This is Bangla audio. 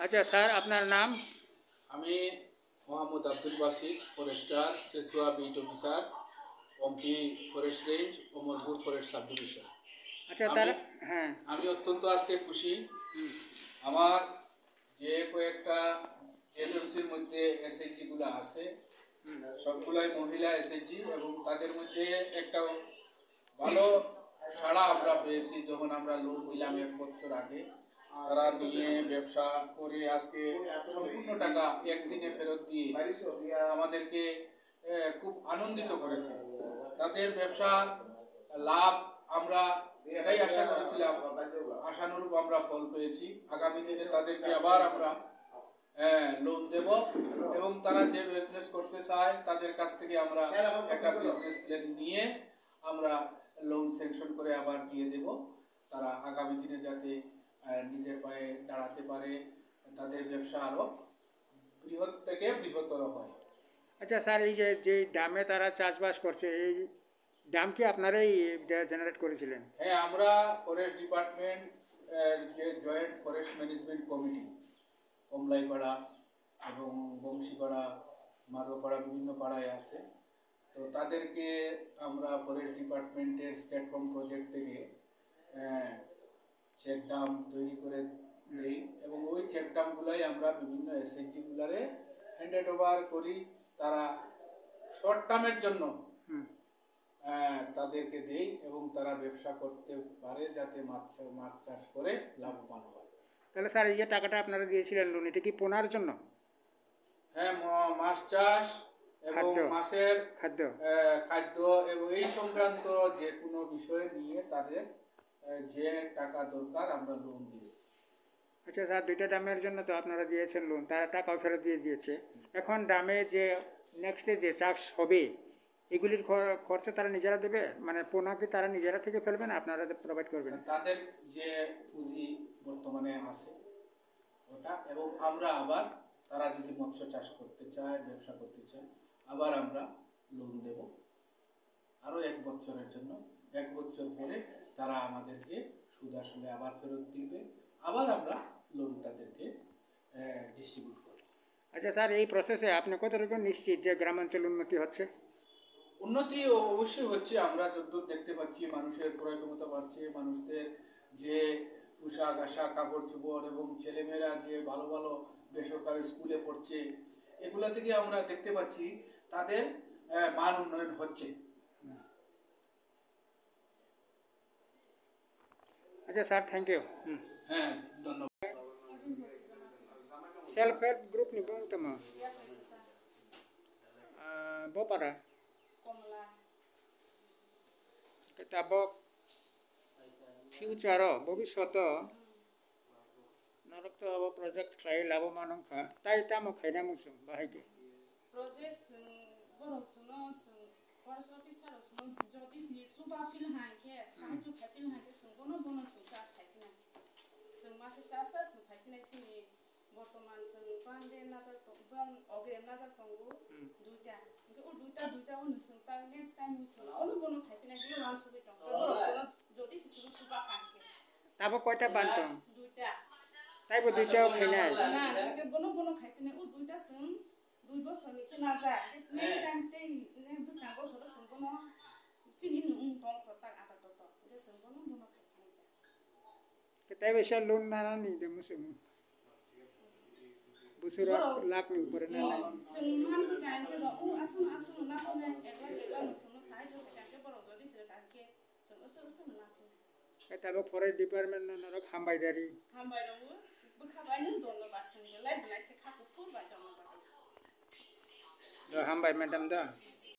আচ্ছা স্যার, আপনার নাম? আমি Mohammad Abdul Basit, forester, Sesua beat officer, Pompi forest range, Omarpur forest sub division. আচ্ছা আমি তার হ্যাঁ আমি অত্যন্ত আজকে খুশি। আমার যে কয়েকটা এলএমসির মধ্যে এসএইচজিগুলো আছে সবগুলাই মহিলা এসএইচজি, এবং তাদের মধ্যে একটা ভালো সাড়া আমরা পেয়েছি। যখন আমরা লোন দিলাম 1 বছর আগে, তারা নিয়ে ব্যবসা করে আজকে সম্পূর্ণ টাকা একদিনে ফেরত দিয়ে আমাদেরকে খুব আনন্দিত করেছে। তাদের ব্যবসার লাভ আমরা এটাই আশা করেছিলাম, আশানুরূপ আমরা ফল পেয়েছি। আগামী দিনে তাদেরকে আবার আমরা লোন দেব, এবং তারা যে বিজনেস করতে চায় তাদের কাছ থেকে আমরা একটা বিজনেস প্ল্যান নিয়ে আমরা লোন স্যাংশন করে আবার দিয়ে দেব। তারা আগামী দিনে যাতে নিজের পায়ে দাঁড়াতে পারে, তাদের ব্যবসা আরো বৃহৎ থেকে বৃহত্তর হয়। আচ্ছা স্যার, এই যে যে ডামে তারা চাষবাস করছে, এই ডাম কি আপনারাই জেনারেট করেছিলেন? হ্যাঁ, আমরা ফরেস্ট ডিপার্টমেন্ট যে জয়েন্ট ফরেস্ট ম্যানেজমেন্ট কমিটি, কমলাইপাড়া এবং বংশীপাড়া, মারোপাড়া, বিভিন্ন পাড়ায় আছে। তো তাদেরকে আমরা ফরেস্ট ডিপার্টমেন্টের স্টেটকম প্রজেক্ট থেকে চেক ডাম তৈরি করে দেই, এবং ওই চেক ডামগুলাই আমরা বিভিন্ন এসএইচজিগুলারে হ্যান্ডেড ওভার করি। তারা শর্ট টার্মের জন্য তাদেরকে দেই, এবং তারা ব্যবসা করতে পারে যাতে মাছ চাষ করে লাভবান হয়। তাহলে স্যার, এই যে টাকাটা আপনারা দিয়েছিলেন লোন, এটা কি পোনার জন্য? হ্যাঁ, মাছ চাষ এবং মাছের খাদ্য এবং এই সংক্রান্ত যে কোনো বিষয় নিয়ে তাদের যে টাকা দরকার আমরা লোন দিয়েছি। আচ্ছা স্যার, 2টা ডামের জন্য তো আপনারা দিয়েছেন লোন, তারা টাকাও ফেরত দিয়ে দিয়েছে। এখন ডামে যে নেক্সটে যে চাষ হবে, এগুলির খরচা তারা নিজেরা দেবে? মানে পোনা কি তারা নিজেরা থেকে ফেলবে না আপনারা প্রোভাইড করবেন? তাদের যে পুঁজি বর্তমানে আছে ওটা, এবং আমরা আবার তারা যদি মৎস্য চাষ করতে চায়, ব্যবসা করতে চায়, আবার আমরা লোন দেব আরও 1 বছরের জন্য। 1 বছর পরে তারা আমাদেরকে সুদ আসলে আবার ফেরত দিবে, আবার আমরা লোন তাদেরকে ডিস্ট্রিবিউট করব। আচ্ছা স্যার, এই প্রসেসে আপনি কতটুকু নিশ্চিত যে গ্রামাঞ্চল উন্নতি হচ্ছে? উন্নতি অবশ্যই হচ্ছে। আমরা যতদূর দেখতে পাচ্ছি মানুষের ক্রয় ক্ষমতা বাড়ছে, মানুষদের যে পোশাক আশাক, কাপড় চোপড়, এবং ছেলেমেয়েরা যে ভালো ভালো বেসরকারি স্কুলে পড়ছে, এগুলা থেকে আমরা দেখতে পাচ্ছি তাদের মান উন্নয়ন হচ্ছে। আচ্ছা স্যার, থ্যাংক ইউ। হ্যাঁ, ধন্যবাদ। সেলফ হেল্প গ্রুপ নি bang tama bopara ketabok future ভবিষ্যৎ নরক তো প্রজেক্ট খাই লাভবান খা তাই তামো খাইনা মুসুম বাহাইতে প্রজেক্ট বড় সুনো ফরেস্ট অফিসার সুনো যদি সুবা ফিল হাইকে সাহায্য খাইপিল হাইকে সুনো বনো সুসাস খাইপিনা जों मासे सासास नु खाइनाय सिनि बर्तमान जों बांदे नाजाक दं अग्रेम नाजाक दंगु दुइटा ओ दुइटा उनु जों ता नेक्स्ट टाइम उनु बनो खाइनाय बे राउन्ड सबै दं बरो जति सिसु सुबा खाइके ताबो कयटा बानतम दुइटा ताइबो दुइटाও खाइनाय ना के बनो खाइनाय ओ दुइटा जों 2 বছরनि खे नाजा नेक्स्ट टाइम ते ने बुसना बसर जों बनो चिनि नु दं खता आबाद दत के जों बनो Kita bisa loan na ni de musim. Busura lak ni upar na. Sengman ki kan ke lo asun na ko na ekla no sunu sai jo kan ke boro jodi sir kan ke sunu na ko. Kita lo forest department na ro hambai dari. Hambai ro bu khabai nu don lo bak sing lai ke kha ko fu ba dong ba. Do hambai madam da.